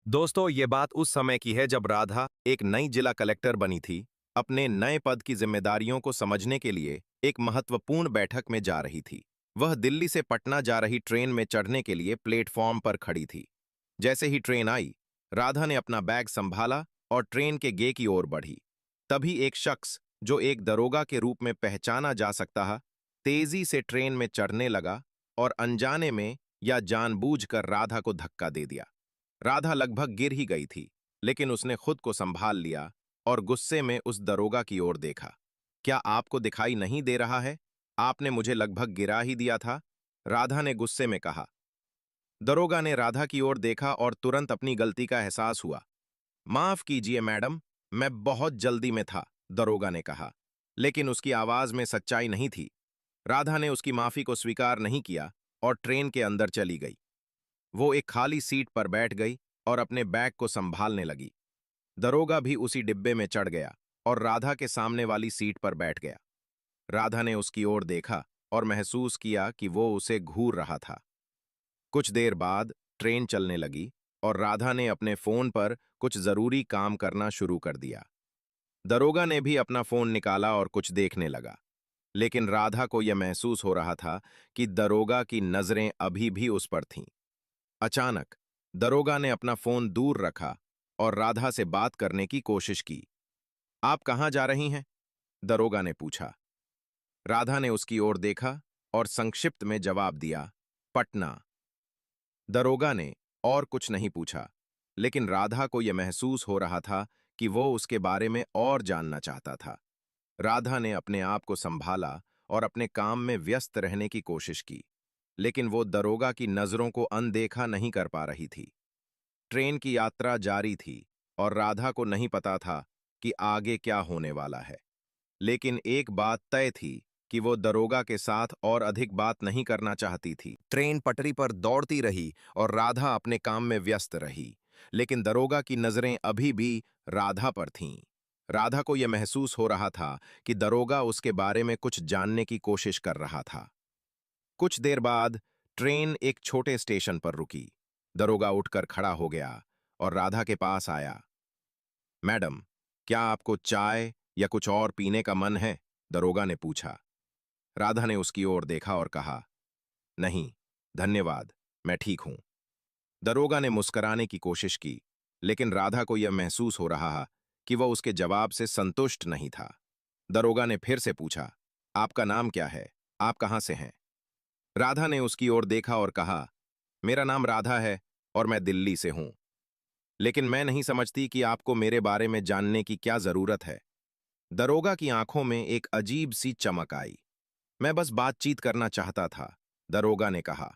दोस्तों, ये बात उस समय की है जब राधा एक नई जिला कलेक्टर बनी थी। अपने नए पद की जिम्मेदारियों को समझने के लिए एक महत्वपूर्ण बैठक में जा रही थी। वह दिल्ली से पटना जा रही ट्रेन में चढ़ने के लिए प्लेटफॉर्म पर खड़ी थी। जैसे ही ट्रेन आई, राधा ने अपना बैग संभाला और ट्रेन के गे की ओर बढ़ी। तभी एक शख्स, जो एक दरोगा के रूप में पहचाना जा सकता है, तेजी से ट्रेन में चढ़ने लगा और अनजाने में या जानबूझकर राधा को धक्का दे दिया। राधा लगभग गिर ही गई थी, लेकिन उसने खुद को संभाल लिया और गुस्से में उस दरोगा की ओर देखा। क्या आपको दिखाई नहीं दे रहा है? आपने मुझे लगभग गिरा ही दिया था, राधा ने गुस्से में कहा। दरोगा ने राधा की ओर देखा और तुरंत अपनी गलती का एहसास हुआ। माफ कीजिए मैडम, मैं बहुत जल्दी में था, दरोगा ने कहा। लेकिन उसकी आवाज में सच्चाई नहीं थी। राधा ने उसकी माफी को स्वीकार नहीं किया और ट्रेन के अंदर चली गई। वो एक खाली सीट पर बैठ गई और अपने बैग को संभालने लगी। दरोगा भी उसी डिब्बे में चढ़ गया और राधा के सामने वाली सीट पर बैठ गया। राधा ने उसकी ओर देखा और महसूस किया कि वो उसे घूर रहा था। कुछ देर बाद ट्रेन चलने लगी और राधा ने अपने फोन पर कुछ जरूरी काम करना शुरू कर दिया। दरोगा ने भी अपना फोन निकाला और कुछ देखने लगा। लेकिन राधा को यह महसूस हो रहा था कि दरोगा की नजरें अभी भी उस पर थीं। अचानक दरोगा ने अपना फोन दूर रखा और राधा से बात करने की कोशिश की। आप कहां जा रही हैं? दरोगा ने पूछा। राधा ने उसकी ओर देखा और संक्षिप्त में जवाब दिया, पटना। दरोगा ने और कुछ नहीं पूछा, लेकिन राधा को यह महसूस हो रहा था कि वो उसके बारे में और जानना चाहता था। राधा ने अपने आप को संभाला और अपने काम में व्यस्त रहने की कोशिश की, लेकिन वो दरोगा की नजरों को अनदेखा नहीं कर पा रही थी। ट्रेन की यात्रा जारी थी और राधा को नहीं पता था कि आगे क्या होने वाला है। लेकिन एक बात तय थी कि वो दरोगा के साथ और अधिक बात नहीं करना चाहती थी। ट्रेन पटरी पर दौड़ती रही और राधा अपने काम में व्यस्त रही, लेकिन दरोगा की नजरें अभी भी राधा पर थीं। राधा को यह महसूस हो रहा था कि दरोगा उसके बारे में कुछ जानने की कोशिश कर रहा था। कुछ देर बाद ट्रेन एक छोटे स्टेशन पर रुकी। दरोगा उठकर खड़ा हो गया और राधा के पास आया। मैडम, क्या आपको चाय या कुछ और पीने का मन है? दरोगा ने पूछा। राधा ने उसकी ओर देखा और कहा, नहीं, धन्यवाद, मैं ठीक हूं। दरोगा ने मुस्कराने की कोशिश की, लेकिन राधा को यह महसूस हो रहा कि वह उसके जवाब से संतुष्ट नहीं था। दरोगा ने फिर से पूछा, आपका नाम क्या है? आप कहां से हैं? राधा ने उसकी ओर देखा और कहा, मेरा नाम राधा है और मैं दिल्ली से हूं। लेकिन मैं नहीं समझती कि आपको मेरे बारे में जानने की क्या जरूरत है। दरोगा की आंखों में एक अजीब सी चमक आई। मैं बस बातचीत करना चाहता था, दरोगा ने कहा।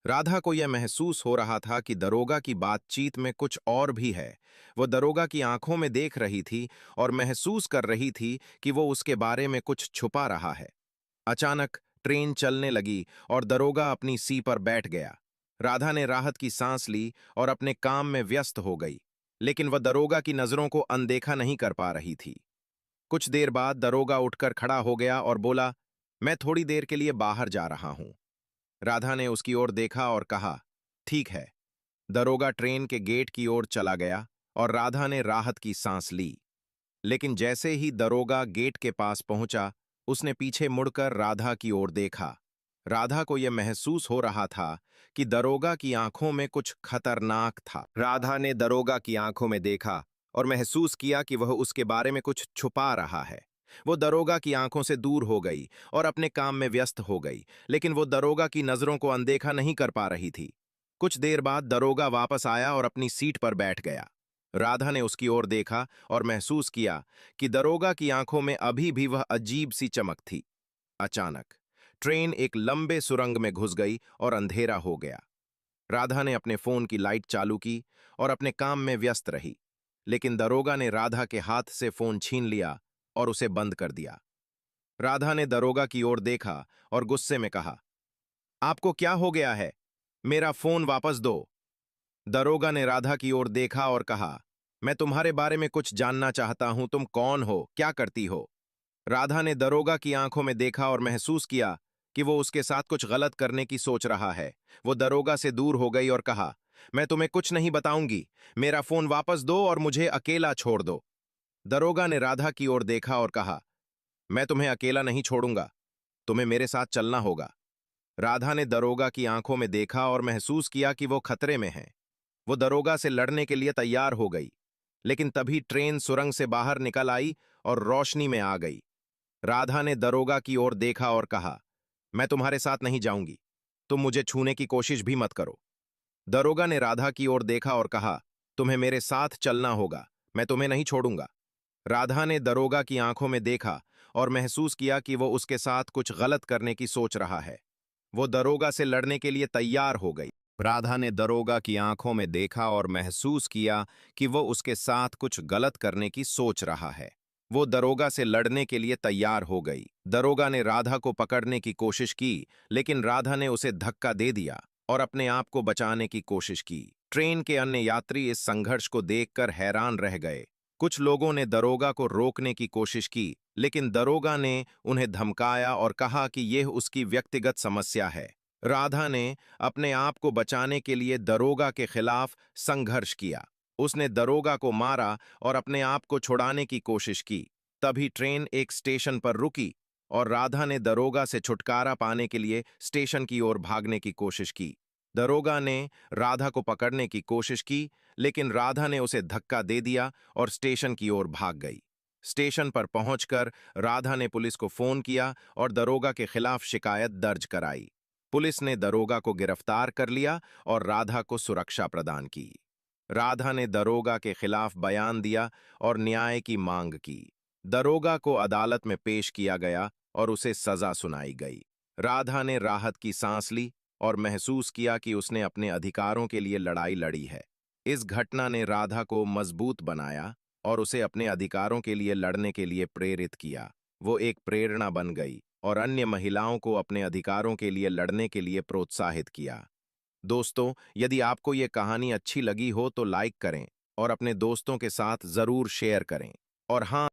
राधा को यह महसूस हो रहा था कि दरोगा की बातचीत में कुछ और भी है। वो दरोगा की आंखों में देख रही थी और महसूस कर रही थी कि वो उसके बारे में कुछ छुपा रहा है। अचानक ट्रेन चलने लगी और दरोगा अपनी सी पर बैठ गया। राधा ने राहत की सांस ली और अपने काम में व्यस्त हो गई, लेकिन वह दरोगा की नजरों को अनदेखा नहीं कर पा रही थी। कुछ देर बाद दरोगा उठकर खड़ा हो गया और बोला, मैं थोड़ी देर के लिए बाहर जा रहा हूं। राधा ने उसकी ओर देखा और कहा, ठीक है। दरोगा ट्रेन के गेट की ओर चला गया और राधा ने राहत की सांस ली। लेकिन जैसे ही दरोगा गेट के पास पहुंचा, उसने पीछे मुड़कर राधा की ओर देखा। राधा को यह महसूस हो रहा था कि दरोगा की आंखों में कुछ खतरनाक था। राधा ने दरोगा की आंखों में देखा और महसूस किया कि वह उसके बारे में कुछ छुपा रहा है। वो दरोगा की आंखों से दूर हो गई और अपने काम में व्यस्त हो गई, लेकिन वो दरोगा की नजरों को अनदेखा नहीं कर पा रही थी। कुछ देर बाद दरोगा वापस आया और अपनी सीट पर बैठ गया। राधा ने उसकी ओर देखा और महसूस किया कि दरोगा की आंखों में अभी भी वह अजीब सी चमक थी। अचानक ट्रेन एक लंबे सुरंग में घुस गई और अंधेरा हो गया। राधा ने अपने फोन की लाइट चालू की और अपने काम में व्यस्त रही, लेकिन दरोगा ने राधा के हाथ से फोन छीन लिया और उसे बंद कर दिया। राधा ने दरोगा की ओर देखा और गुस्से में कहा, आपको क्या हो गया है? मेरा फोन वापस दो। दरोगा ने राधा की ओर देखा और कहा, मैं तुम्हारे बारे में कुछ जानना चाहता हूं, तुम कौन हो, क्या करती हो? राधा ने दरोगा की आंखों में देखा और महसूस किया कि वो उसके साथ कुछ गलत करने की सोच रहा है। वो दरोगा से दूर हो गई और कहा, मैं तुम्हें कुछ नहीं बताऊंगी। मेरा फोन वापस दो और मुझे अकेला छोड़ दो। दरोगा ने राधा की ओर देखा और कहा, मैं तुम्हें अकेला नहीं छोड़ूंगा। तुम्हें मेरे साथ चलना होगा। राधा ने दरोगा की आंखों में देखा और महसूस किया कि वो खतरे में है। वो दरोगा से लड़ने के लिए तैयार हो गई, लेकिन तभी ट्रेन सुरंग से बाहर निकल आई और रोशनी में आ गई। राधा ने दरोगा की ओर देखा और कहा, मैं तुम्हारे साथ नहीं जाऊंगी। तुम मुझे छूने की कोशिश भी मत करो। दरोगा ने राधा की ओर देखा और कहा, तुम्हें मेरे साथ चलना होगा। मैं तुम्हें नहीं छोड़ूंगा। राधा ने दरोगा की आंखों में देखा और महसूस किया कि वो उसके साथ कुछ गलत करने की सोच रहा है। वो दरोगा से लड़ने के लिए तैयार हो गई। राधा ने दरोगा की आंखों में देखा और महसूस किया कि वो उसके साथ कुछ गलत करने की सोच रहा है। वो दरोगा से लड़ने के लिए तैयार हो गई। दरोगा ने राधा को पकड़ने की कोशिश की, लेकिन राधा ने उसे धक्का दे दिया और अपने आप को बचाने की कोशिश की। ट्रेन के अन्य यात्री इस संघर्ष को देखकर हैरान रह गए। कुछ लोगों ने दरोगा को रोकने की कोशिश की, लेकिन दरोगा ने उन्हें धमकाया और कहा कि यह उसकी व्यक्तिगत समस्या है। राधा ने अपने आप को बचाने के लिए दरोगा के खिलाफ संघर्ष किया। उसने दरोगा को मारा और अपने आप को छुड़ाने की कोशिश की। तभी ट्रेन एक स्टेशन पर रुकी और राधा ने दरोगा से छुटकारा पाने के लिए स्टेशन की ओर भागने की कोशिश की। दरोगा ने राधा को पकड़ने की कोशिश की, लेकिन राधा ने उसे धक्का दे दिया और स्टेशन की ओर भाग गई। स्टेशन पर पहुंचकर राधा ने पुलिस को फोन किया और दरोगा के खिलाफ शिकायत दर्ज कराई। पुलिस ने दरोगा को गिरफ्तार कर लिया और राधा को सुरक्षा प्रदान की। राधा ने दरोगा के खिलाफ बयान दिया और न्याय की मांग की। दरोगा को अदालत में पेश किया गया और उसे सजा सुनाई गई। राधा ने राहत की सांस ली और महसूस किया कि उसने अपने अधिकारों के लिए लड़ाई लड़ी है। इस घटना ने राधा को मजबूत बनाया और उसे अपने अधिकारों के लिए लड़ने के लिए प्रेरित किया। वो एक प्रेरणा बन गई और अन्य महिलाओं को अपने अधिकारों के लिए लड़ने के लिए प्रोत्साहित किया। दोस्तों, यदि आपको ये कहानी अच्छी लगी हो तो लाइक करें और अपने दोस्तों के साथ जरूर शेयर करें। और हाँ,